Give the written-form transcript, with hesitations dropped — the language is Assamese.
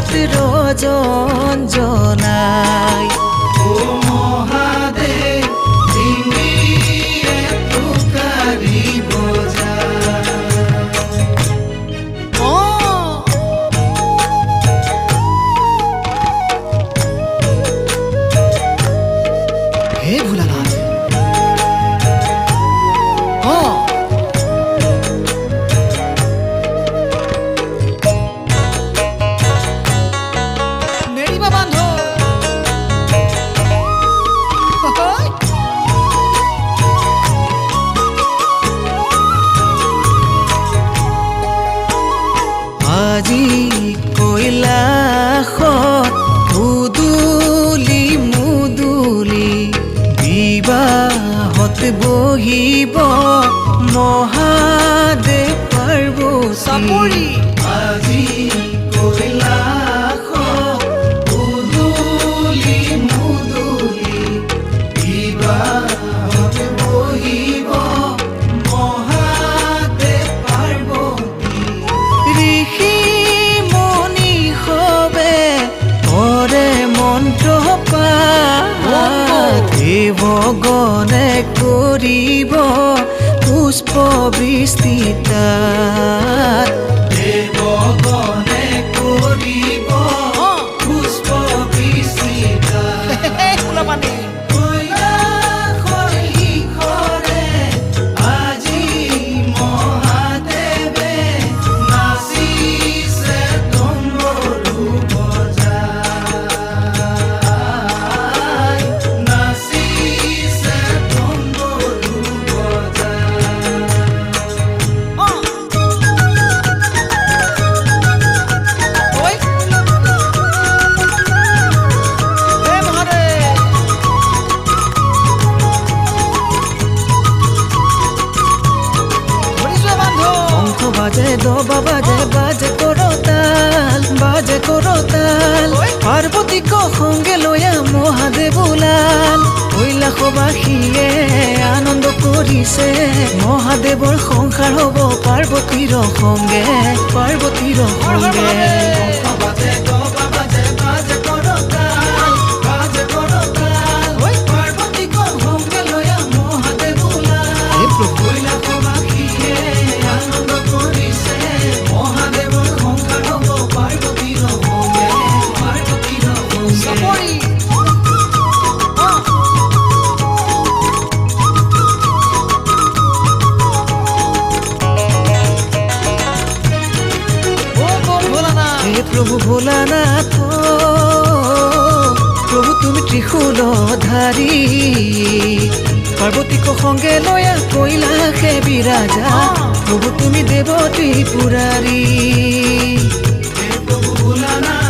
হাত রজন জনাই ও মহাদেব ডিঙিয়ে পুকারি বজা হে ভোলানাথ নেড়িবা বান্ধ আজি কৈলাসত মুদুলি মুদুলি বিবাহত বহিব মহাদেৱ পাৰ্বতী আজি কৈলাসত মুদুলি মুদুলি বিবাহত বহিব মহাদেৱ পাৰ্বতী ঋষি মণি সবে পৰে মন্ত্ৰ দেৱগণে কৰিব পুষ্প বৃষ্টি তাত দেৱগণে কৰিব পুষ্প বৃষ্টিতা কৈলাসৰ শিখৰে আজি মহাদেৱে নাচিছে ডমৰু বজাই নাচিছে ডমৰু বজাই শঙ্খ বাজে দবা বাজে বাজে কৰতাল পাৰ্বতীক সঙ্গে লয়া মহাদেৱ ওলাল কৈলাসবাসীয়ে আনন্দ কৰিছে মহাদেৱৰ সংসাৰ হ'ব পাৰ্বতীৰ সঙ্গে বাজে দবা বাজে বাজে কৰতাল পাৰ্বতীক সঙ্গে লয়া মহাদেৱ ওলাল কৈলাসবাসীয়ে আনন্দ কৰিছে মহাদেৱৰ সংসাৰ হ'ব পাৰ্বতীৰ সঙ্গে হে প্ৰভু ভোলানাথ প্ৰভু তুমি ত্ৰিশূলধাৰী পাৰ্বতীক সঙ্গে লয়া কৈলাসে বিৰাজা প্ৰভু তুমি দেৱ ত্ৰিপুৰাৰী হে প্ৰভু ভোলানাথ